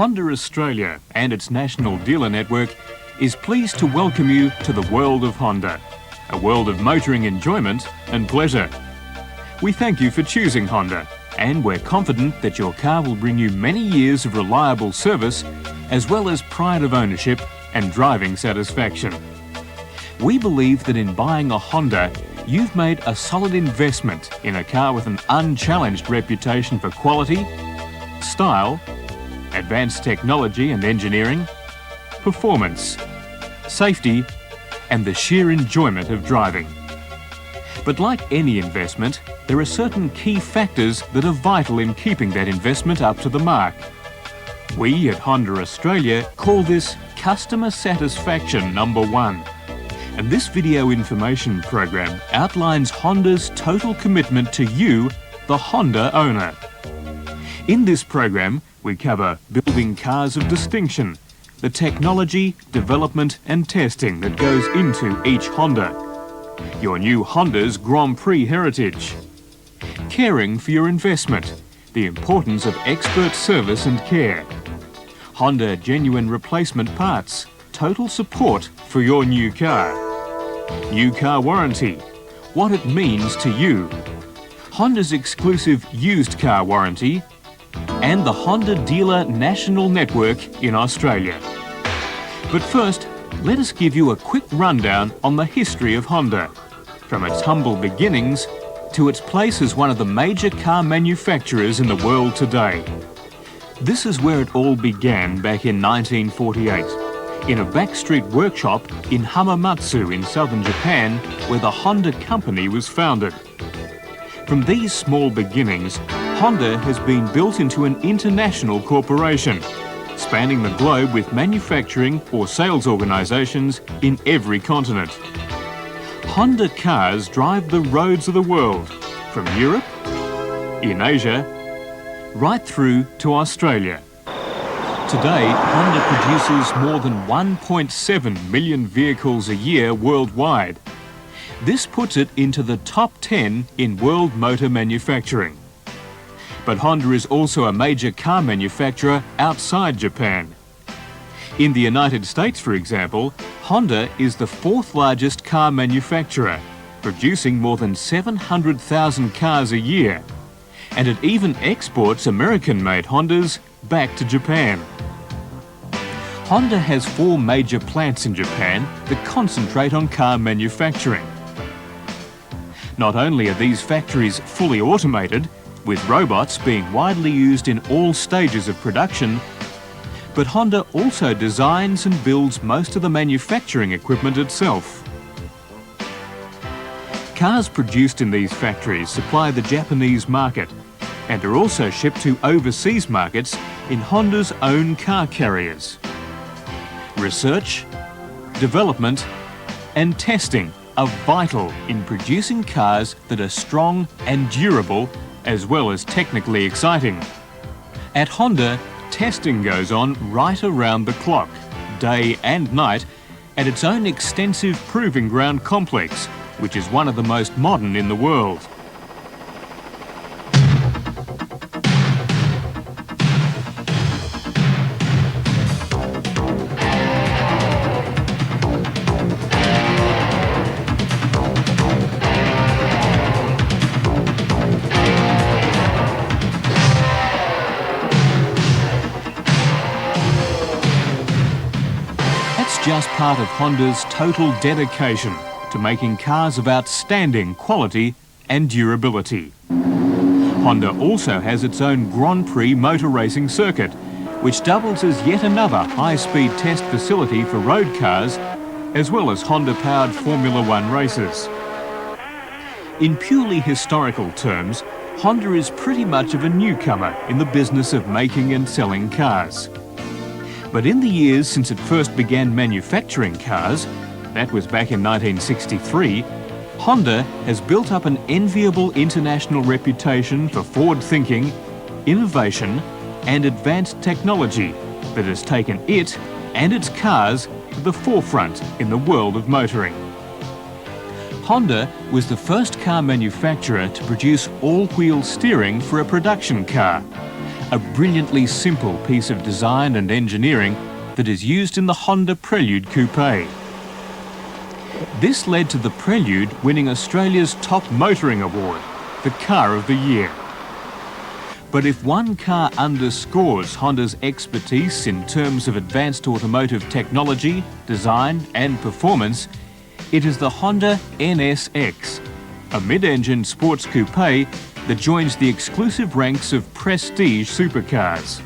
Honda Australia and its national dealer network is pleased to welcome you to the world of Honda, a world of motoring enjoyment and pleasure. We thank you for choosing Honda, and we're confident that your car will bring you many years of reliable service as well as pride of ownership and driving satisfaction. We believe that in buying a Honda, you've made a solid investment in a car with an unchallenged reputation for quality, style, advanced technology and engineering, performance, safety, and the sheer enjoyment of driving. But like any investment, there are certain key factors that are vital in keeping that investment up to the mark. We at Honda Australia call this customer satisfaction number one. And this video information program outlines Honda's total commitment to you, the Honda owner. In this program, we cover building cars of distinction, the technology, development and testing that goes into each Honda, your new Honda's Grand Prix heritage, caring for your investment, the importance of expert service and care, Honda genuine replacement parts, total support for your new car, new car warranty, what it means to you, Honda's exclusive used car warranty, and the Honda dealer national network in Australia. But first, let us give you a quick rundown on the history of Honda, from its humble beginnings to its place as one of the major car manufacturers in the world today. This is where it all began back in 1948, in a backstreet workshop in Hamamatsu in southern Japan, where the Honda company was founded. From these small beginnings, Honda has been built into an international corporation, spanning the globe with manufacturing or sales organisations in every continent. Honda cars drive the roads of the world, from Europe, in Asia, right through to Australia. Today, Honda produces more than 1.7 million vehicles a year worldwide. This puts it into the top 10 in world motor manufacturing. But Honda is also a major car manufacturer outside Japan. In the United States, for example, Honda is the fourth largest car manufacturer, producing more than 700,000 cars a year. And it even exports American-made Hondas back to Japan. Honda has 4 major plants in Japan that concentrate on car manufacturing. Not only are these factories fully automated, with robots being widely used in all stages of production, but Honda also designs and builds most of the manufacturing equipment itself. Cars produced in these factories supply the Japanese market and are also shipped to overseas markets in Honda's own car carriers. Research, development and testing are vital in producing cars that are strong and durable as well as technically exciting. At Honda, testing goes on right around the clock, day and night, at its own extensive proving ground complex, which is one of the most modern in the world. Just part of Honda's total dedication to making cars of outstanding quality and durability. Honda also has its own Grand Prix motor racing circuit, which doubles as yet another high-speed test facility for road cars, as well as Honda-powered Formula One races. In purely historical terms, Honda is pretty much of a newcomer in the business of making and selling cars. But in the years since it first began manufacturing cars, that was back in 1963, Honda has built up an enviable international reputation for forward thinking, innovation and advanced technology that has taken it and its cars to the forefront in the world of motoring. Honda was the first car manufacturer to produce all-wheel steering for a production car, a brilliantly simple piece of design and engineering that is used in the Honda Prelude Coupe. This led to the Prelude winning Australia's top motoring award, the Car of the Year. But if one car underscores Honda's expertise in terms of advanced automotive technology, design and performance, it is the Honda NSX, a mid-engine sports coupe that joins the exclusive ranks of prestige supercars.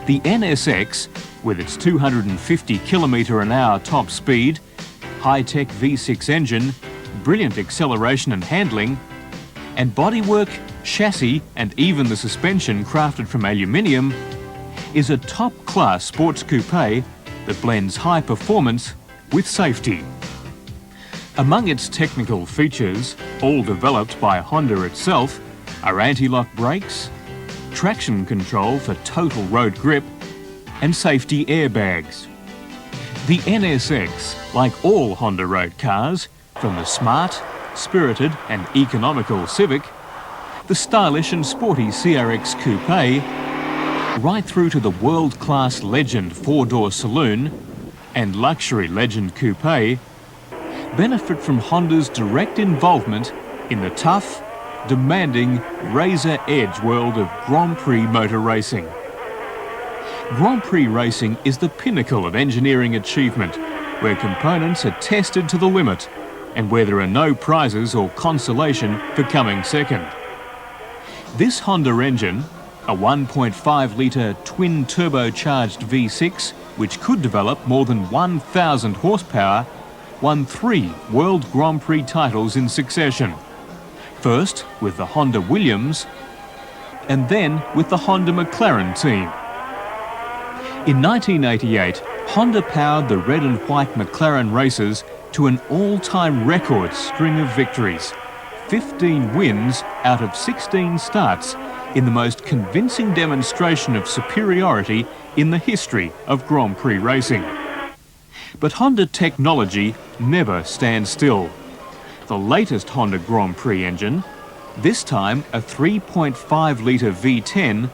The NSX, with its 250 km/h top speed, high-tech V6 engine, brilliant acceleration and handling, and bodywork, chassis and even the suspension crafted from aluminium, is a top-class sports coupe that blends high performance with safety. Among its technical features, all developed by Honda itself, are anti-lock brakes, traction control for total road grip, and safety airbags. The NSX, like all Honda road cars, from the smart, spirited and economical Civic, the stylish and sporty CRX Coupe, right through to the world-class Legend four-door saloon and luxury Legend Coupe, benefit from Honda's direct involvement in the tough, demanding, razor-edge world of Grand Prix motor racing. Grand Prix racing is the pinnacle of engineering achievement, where components are tested to the limit and where there are no prizes or consolation for coming second. This Honda engine, a 1.5-litre twin-turbocharged V6, which could develop more than 1,000 horsepower, won 3 World Grand Prix titles in succession. First with the Honda Williams, and then with the Honda McLaren team. In 1988, Honda powered the red and white McLaren racers to an all-time record string of victories, 15 wins out of 16 starts, in the most convincing demonstration of superiority in the history of Grand Prix racing. But Honda technology never stands still. The latest Honda Grand Prix engine, this time a 3.5-litre V10,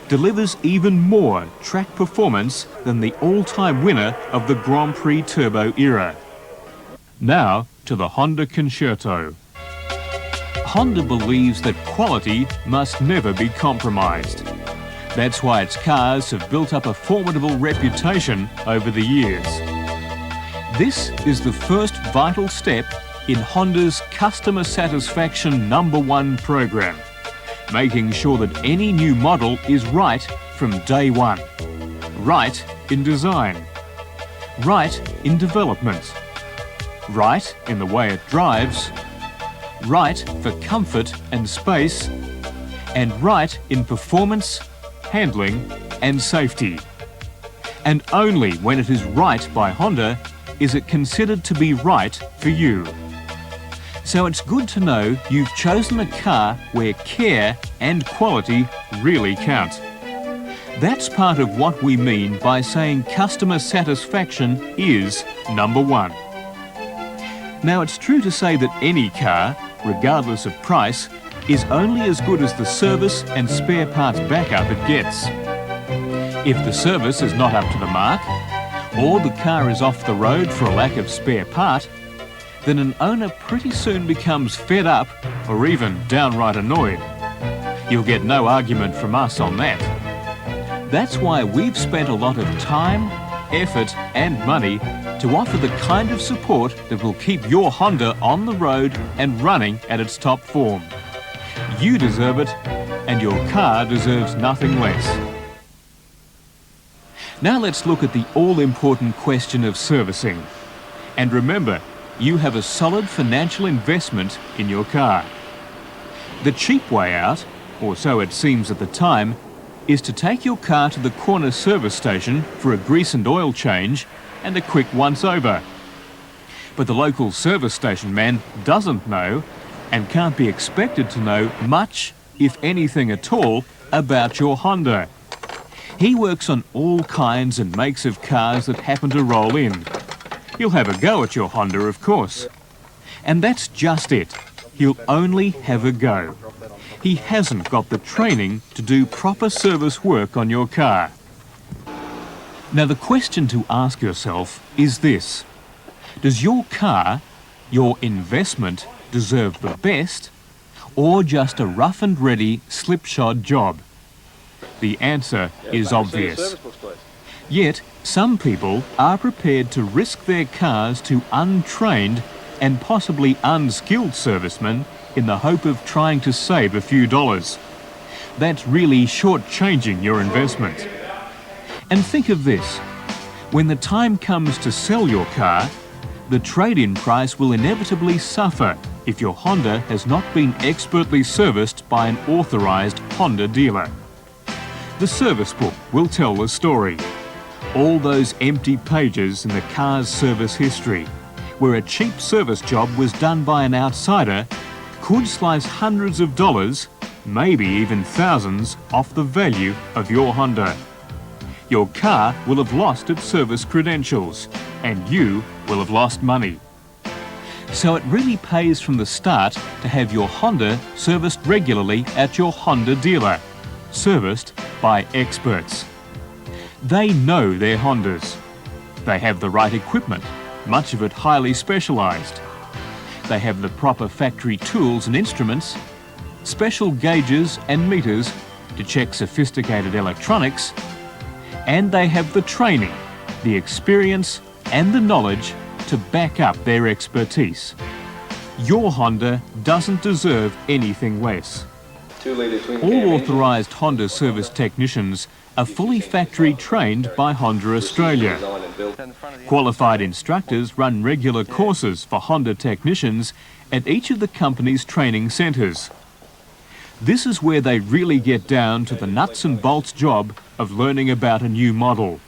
delivers even more track performance than the all-time winner of the Grand Prix Turbo era. Now to the Honda Concerto. Honda believes that quality must never be compromised. That's why its cars have built up a formidable reputation over the years. This is the first vital step in Honda's Customer Satisfaction #1 program, making sure that any new model is right from day one. Right in design, right in development, right in the way it drives, right for comfort and space, and right in performance, handling and safety. And only when it is right by Honda is it considered to be right for you. So it's good to know you've chosen a car where care and quality really count. That's part of what we mean by saying customer satisfaction is #1. Now, it's true to say that any car, regardless of price, is only as good as the service and spare parts backup it gets. If the service is not up to the mark, or the car is off the road for a lack of spare part, then an owner pretty soon becomes fed up or even downright annoyed. You'll get no argument from us on that. That's why we've spent a lot of time, effort and money to offer the kind of support that will keep your Honda on the road and running at its top form. You deserve it, and your car deserves nothing less. Now let's look at the all-important question of servicing. And remember, you have a solid financial investment in your car. The cheap way out, or so it seems at the time, is to take your car to the corner service station for a grease and oil change and a quick once-over. But the local service station man doesn't know and can't be expected to know much, if anything at all, about your Honda. He works on all kinds and makes of cars that happen to roll in. He'll have a go at your Honda, of course. And that's just it. He'll only have a go. he hasn't got the training to do proper service work on your car. Now the question to ask yourself is this: does your car, your investment, deserve the best, or just a rough and ready slipshod job? The answer is obvious. Yet, some people are prepared to risk their cars to untrained and possibly unskilled servicemen in the hope of trying to save a few dollars. That's really shortchanging your investment. And think of this: when the time comes to sell your car, the trade-in price will inevitably suffer if your Honda has not been expertly serviced by an authorised Honda dealer. The service book will tell the story. All those empty pages in the car's service history, where a cheap service job was done by an outsider, could slice hundreds of dollars, maybe even thousands, off the value of your Honda. Your car will have lost its service credentials, and you will have lost money. So it really pays from the start to have your Honda serviced regularly at your Honda dealer, serviced by experts. They know their Hondas. They have the right equipment, much of it highly specialised. They have the proper factory tools and instruments, special gauges and meters to check sophisticated electronics, and they have the training, the experience and the knowledge to back up their expertise. Your Honda doesn't deserve anything less. All authorised Honda service technicians are fully factory trained by Honda Australia. Qualified instructors run regular courses for Honda technicians at each of the company's training centres. This is where they really get down to the nuts and bolts job of learning about a new model.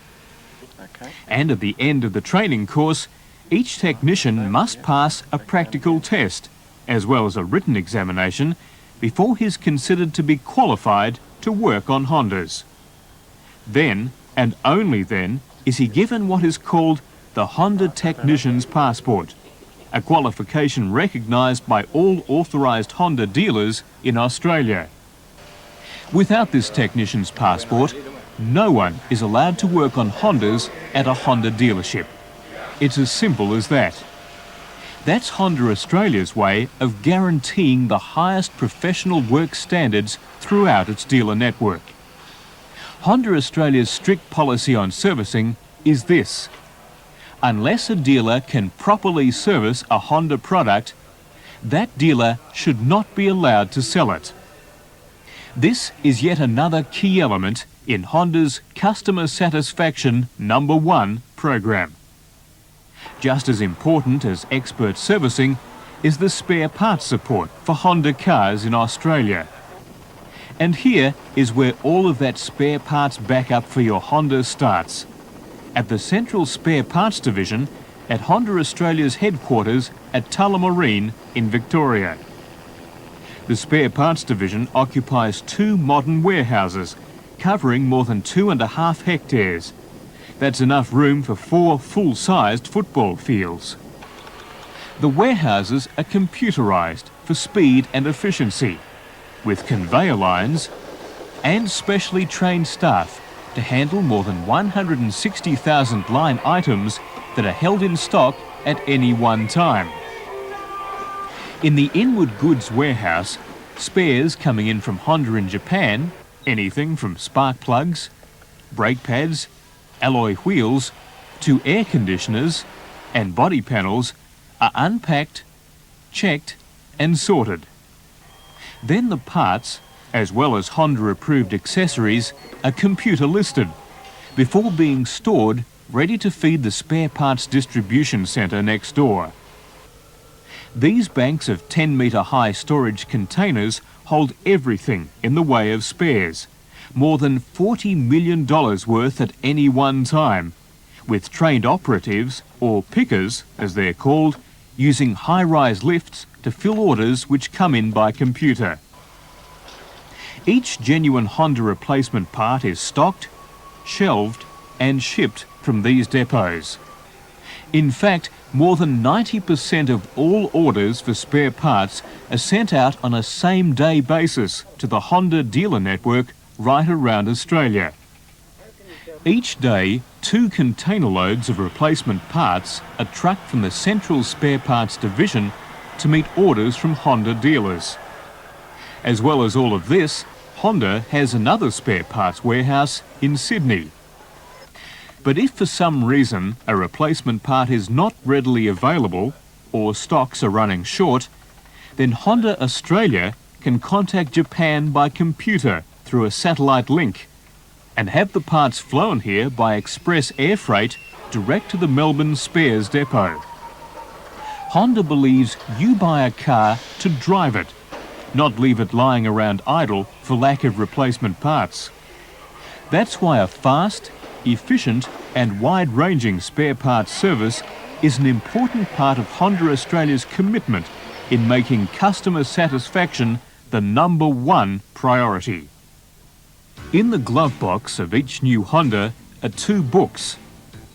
And at the end of the training course, each technician must pass a practical test, as well as a written examination, before he's considered to be qualified to work on Hondas. Then, and only then, is he given what is called the Honda Technician's Passport, a qualification recognised by all authorised Honda dealers in Australia. Without this Technician's Passport, no one is allowed to work on Hondas at a Honda dealership. It's as simple as that. That's Honda Australia's way of guaranteeing the highest professional work standards throughout its dealer network. Honda Australia's strict policy on servicing is this: unless a dealer can properly service a Honda product, that dealer should not be allowed to sell it. This is yet another key element in Honda's Customer Satisfaction #1 program. Just as important as expert servicing is the spare parts support for Honda cars in Australia. And here is where all of that spare parts backup for your Honda starts, at the Central Spare Parts Division at Honda Australia's headquarters at Tullamarine in Victoria. The Spare Parts Division occupies 2 modern warehouses covering more than 2.5 hectares. That's enough room for 4 full-sized football fields. The warehouses are computerised for speed and efficiency, with conveyor lines and specially trained staff to handle more than 160,000 line items that are held in stock at any one time. In the Inwood Goods warehouse, spares coming in from Honda in Japan, anything from spark plugs, brake pads, alloy wheels, to air conditioners and body panels, are unpacked, checked and sorted. Then the parts, as well as Honda-approved accessories, are computer listed before being stored ready to feed the spare parts distribution centre next door. These banks of 10-metre-high storage containers hold everything in the way of spares, more than $40 million worth at any one time, with trained operatives, or pickers as they're called, using high-rise lifts to fill orders which come in by computer. Each genuine Honda replacement part is stocked, shelved and shipped from these depots. In fact, more than 90% of all orders for spare parts are sent out on a same-day basis to the Honda dealer network right around Australia. Each day, 2 container loads of replacement parts are trucked from the Central Spare Parts Division to meet orders from Honda dealers. As well as all of this, Honda has another spare parts warehouse in Sydney. But if for some reason a replacement part is not readily available or stocks are running short, then Honda Australia can contact Japan by computer through a satellite link and have the parts flown here by express air freight direct to the Melbourne Spares Depot. Honda believes you buy a car to drive it, not leave it lying around idle for lack of replacement parts. That's why a fast, efficient and wide-ranging spare parts service is an important part of Honda Australia's commitment in making customer satisfaction the #1 priority. In the glove box of each new Honda are 2 books.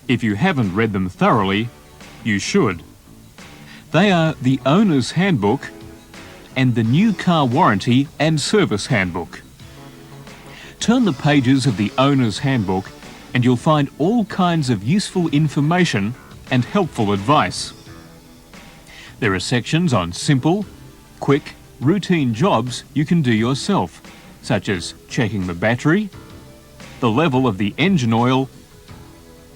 If you haven't read them thoroughly, you should. They are the Owner's Handbook and the New Car Warranty and Service Handbook. Turn the pages of the Owner's Handbook and you'll find all kinds of useful information and helpful advice. There are sections on simple, quick, routine jobs you can do yourself, such as checking the battery, the level of the engine oil,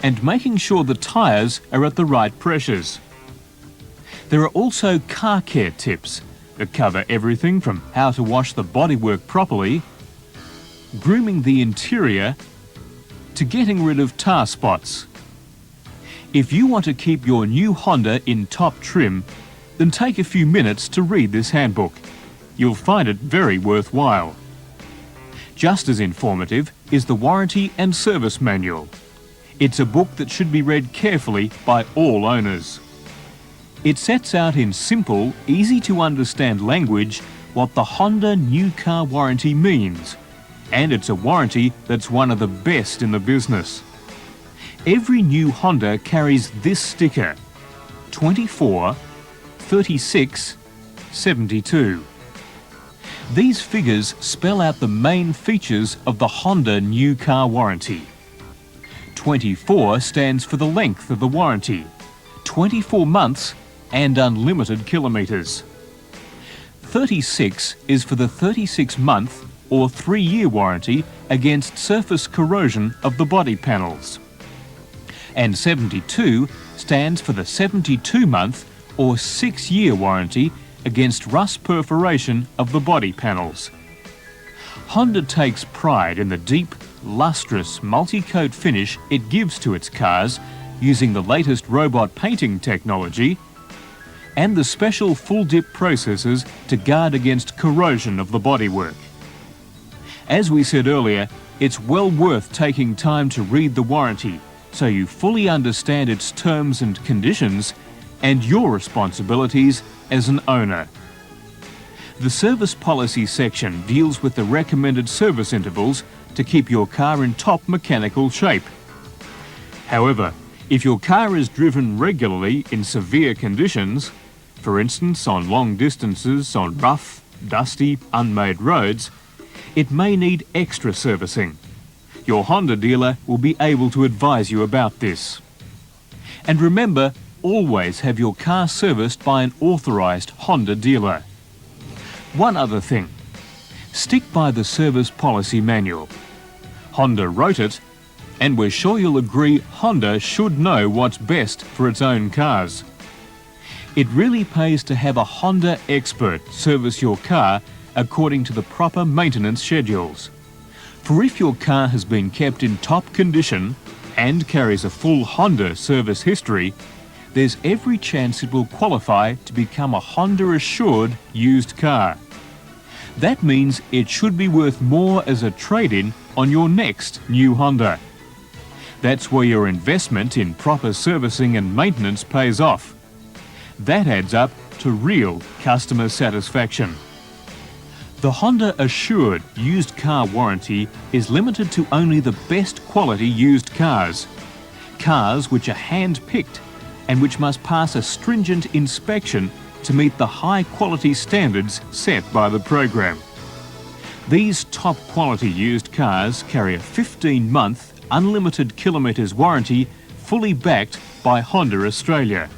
and making sure the tyres are at the right pressures. There are also car care tips that cover everything from how to wash the bodywork properly, grooming the interior, to getting rid of tar spots. If you want to keep your new Honda in top trim, then take a few minutes to read this handbook. You'll find it very worthwhile. Just as informative is the Warranty and Service Manual. It's a book that should be read carefully by all owners. It sets out in simple, easy-to-understand language what the Honda New Car Warranty means, and it's a warranty that's one of the best in the business. Every new Honda carries this sticker, 24, 36, 72. These figures spell out the main features of the Honda New Car Warranty. 24 stands for the length of the warranty, 24 months and unlimited kilometres. 36 is for the 36-month or 3-year warranty against surface corrosion of the body panels. And 72 stands for the 72-month or 6-year warranty against rust perforation of the body panels. Honda takes pride in the deep, lustrous multi-coat finish it gives to its cars using the latest robot painting technology and the special full-dip processes to guard against corrosion of the bodywork. As we said earlier, it's well worth taking time to read the warranty so you fully understand its terms and conditions and your responsibilities as an owner. The service policy section deals with the recommended service intervals to keep your car in top mechanical shape. However, if your car is driven regularly in severe conditions, for instance on long distances on rough, dusty, unmade roads, it may need extra servicing. Your Honda dealer will be able to advise you about this. And remember, always have your car serviced by an authorised Honda dealer. One other thing, stick by the service policy manual. Honda wrote it, and we're sure you'll agree Honda should know what's best for its own cars. It really pays to have a Honda expert service your car according to the proper maintenance schedules. For if your car has been kept in top condition and carries a full Honda service history, there's every chance it will qualify to become a Honda Assured used car. That means it should be worth more as a trade-in on your next new Honda. That's where your investment in proper servicing and maintenance pays off. That adds up to real customer satisfaction. The Honda Assured used car warranty is limited to only the best quality used cars. Cars which are hand-picked and which must pass a stringent inspection to meet the high quality standards set by the program. These top quality used cars carry a 15-month unlimited kilometres warranty, fully backed by Honda Australia.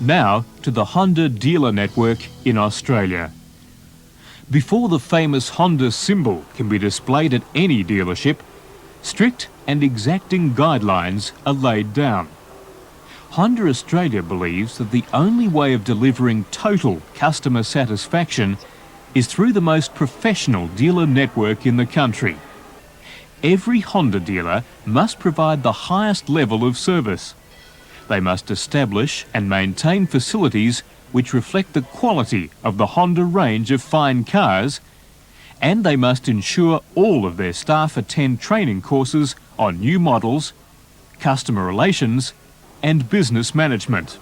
Now to the Honda dealer network in Australia. Before the famous Honda symbol can be displayed at any dealership, strict and exacting guidelines are laid down. Honda Australia believes that the only way of delivering total customer satisfaction is through the most professional dealer network in the country. Every Honda dealer must provide the highest level of service. They must establish and maintain facilities which reflect the quality of the Honda range of fine cars, and they must ensure all of their staff attend training courses on new models, customer relations and business management.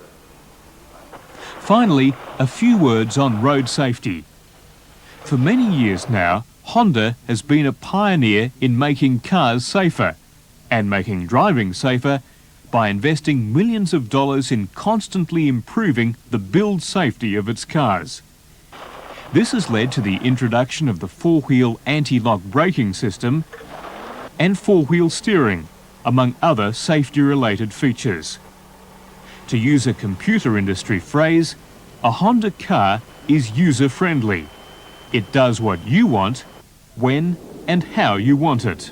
Finally, a few words on road safety. For many years now, Honda has been a pioneer in making cars safer and making driving safer by investing millions of dollars in constantly improving the build safety of its cars. This has led to the introduction of the four-wheel anti-lock braking system and four-wheel steering, among other safety-related features. To use a computer industry phrase, a Honda car is user-friendly. It does what you want, when and how you want it.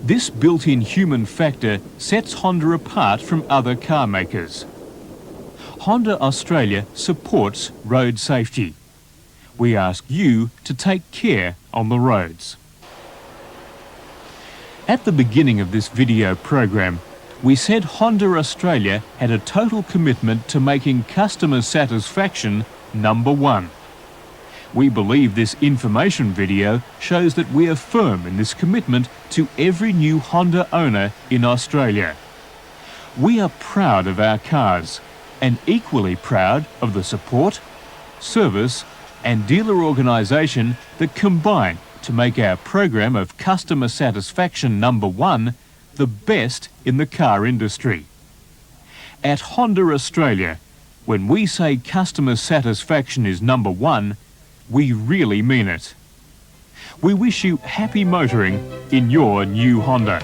This built-in human factor sets Honda apart from other car makers. Honda Australia supports road safety. We ask you to take care on the roads. At the beginning of this video program, we said Honda Australia had a total commitment to making customer satisfaction number one. We believe this information video shows that we are firm in this commitment to every new Honda owner in Australia. We are proud of our cars and equally proud of the support, service and dealer organisation that combine to make our program of customer satisfaction number one the best in the car industry. At Honda Australia, when we say customer satisfaction is number one, we really mean it. We wish you happy motoring in your new Honda.